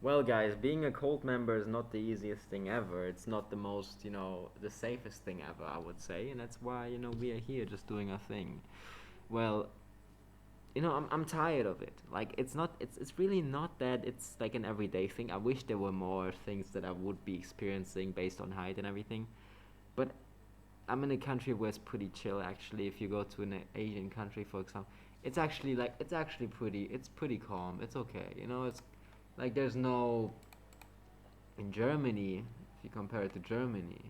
Well, guys, being a cult member is not the easiest thing ever. It's not the most, the safest thing ever, I would say, and that's why, we are here just doing our thing. Well, I'm tired of it. Like, it's really not that it's like an everyday thing. I wish there were more things that I would be experiencing based on height and everything. But I'm in a country where it's pretty chill, actually. If you go to an Asian country, for example, it's actually it's pretty calm. It's okay. It's like there's no, in Germany, if you compare it to Germany,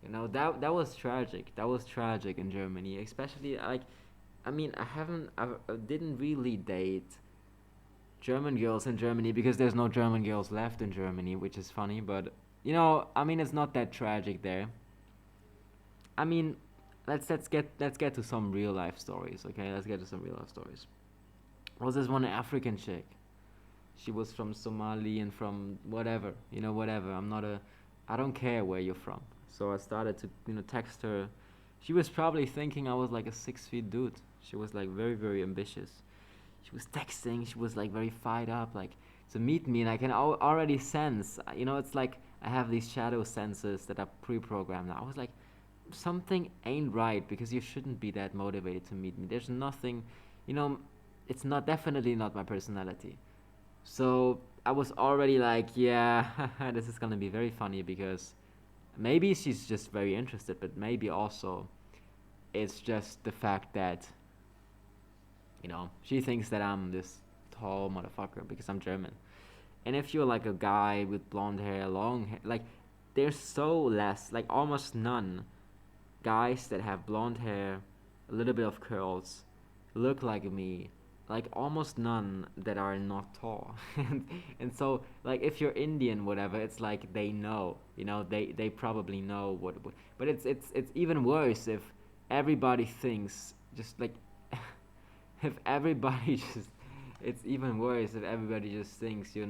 that was tragic. That was tragic in Germany, especially like, I mean, I didn't really date German girls in Germany because there's no German girls left in Germany, which is funny. But I mean, it's not that tragic there. I mean, let's get to some real life stories. Okay, let's get to some real life stories. Was this one African chick? She was from Somali and from whatever, whatever. I don't care where you're from. So I started to, text her. She was probably thinking I was like a 6 feet dude. She was like very, very ambitious. She was texting. She was like very fired up, like to meet me, and I can already sense. It's like I have these shadow senses that are pre-programmed. I was like, something ain't right because you shouldn't be that motivated to meet me. There's nothing, you know, it's not definitely not my personality. So I was already like, yeah, this is gonna be very funny because maybe she's just very interested, but maybe also it's just the fact that, she thinks that I'm this tall motherfucker because I'm German. And if you're like a guy with blonde hair, long hair, like there's so less, like almost none guys that have blonde hair, a little bit of curls, look like me, like almost none that are not tall. And so like if you're Indian, whatever, it's like they know, they probably know what. But it's even worse if everybody thinks just like if everybody just. It's even worse if everybody just thinks you're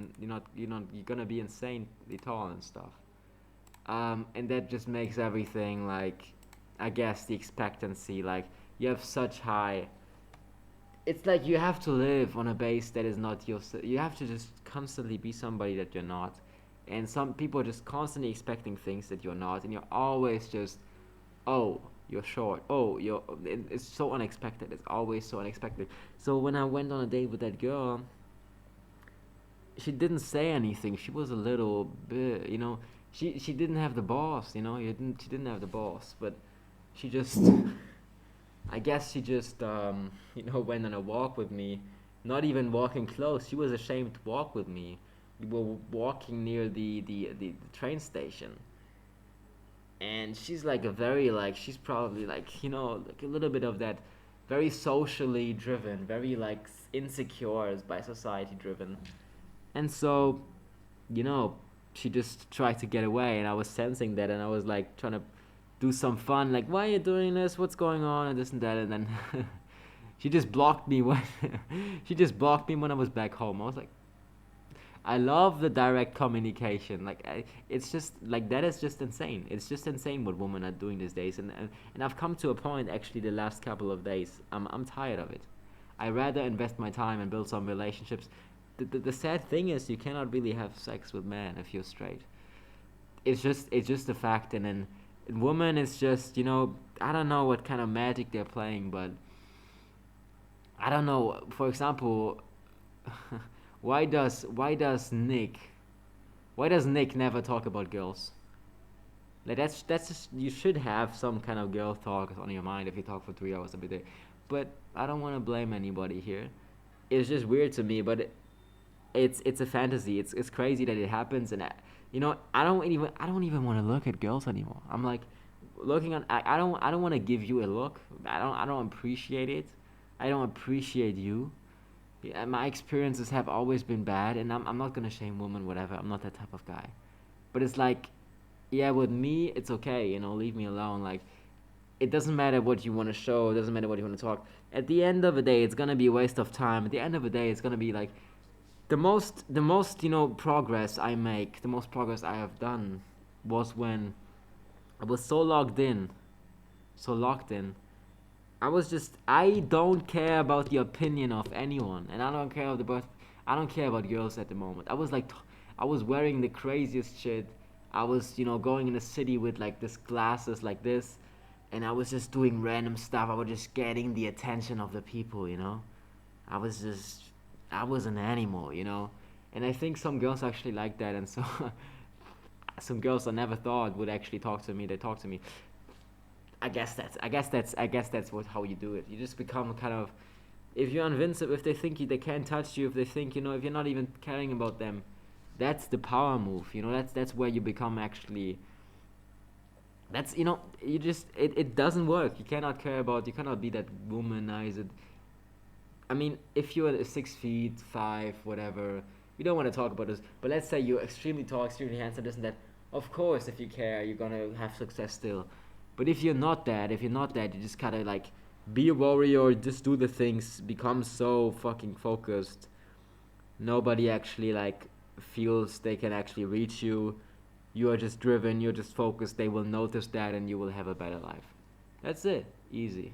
gonna be insanely tall and stuff. And that just makes everything like, I guess, the expectancy, like you have such high. It's like you have to live on a base that is not your. You have to just constantly be somebody that you're not, and some people are just constantly expecting things that you're not, and you're always just, oh, you're short. Oh, it's so unexpected. It's always so unexpected. So when I went on a date with that girl, she didn't say anything. She was a little bit, she didn't have the boss, she didn't have the boss, but she just, I guess she just, went on a walk with me, not even walking close. She was ashamed to walk with me. We were walking near the train station, and she's like a very like she's probably like like a little bit of that, very socially driven, very like insecure by society driven, and so, you know, she just tried to get away, and I was sensing that, and I was like trying to do some fun, like, why are you doing this? What's going on? And this and that, and then she just blocked me when she just blocked me when I was back home. I was like, I love the direct communication. Like, it's just like that is just insane. It's just insane what women are doing these days, and I've come to a point actually the last couple of days. I'm tired of it. I rather invest my time and build some relationships. The sad thing is you cannot really have sex with men if you're straight. It's just a fact, and then woman is just I don't know what kind of magic they're playing, but I don't know. For example, why does Nick never talk about girls? Like that's just, you should have some kind of girl talk on your mind if you talk for 3 hours every day. But I don't want to blame anybody here. It's just weird to me, but it's a fantasy. It's crazy that it happens, and I don't even want to look at girls anymore. I'm like looking on. I don't want to give you a look. I don't appreciate it. I don't appreciate you. Yeah, my experiences have always been bad, and I'm not gonna shame women, whatever. I'm not that type of guy. But it's like, yeah, with me, it's okay. Leave me alone. Like, it doesn't matter what you want to show. It doesn't matter what you want to talk. At the end of the day, it's gonna be a waste of time. At the end of the day, it's gonna be like the most progress I make, the most progress I have done was when I was so locked in. I don't care about the opinion of anyone, and I don't care about the birth. I don't care about girls at the moment. I was like, I was wearing the craziest shit. I was, going in the city with like this glasses like this, and I was just doing random stuff. I was just getting the attention of the people. I was just, I was an animal. And I think some girls actually like that, and so some girls I never thought would actually talk to me. They talk to me. I guess that's what how you do it. You just become kind of, if you're invincible, if they think they can't touch you, if they think if you're not even caring about them, that's the power move. That's where you become actually. That's you just it doesn't work. You cannot be that womanizer. I mean, if you're 6 feet 5, whatever, we don't want to talk about this. But let's say you're extremely tall, extremely handsome, this and that. Of course, if you care, you're gonna have success still. But if you're not that, you just kind of like be a warrior, just do the things, become so fucking focused. Nobody actually like feels they can actually reach you. You are just driven, you're just focused. They will notice that, and you will have a better life. That's it. Easy.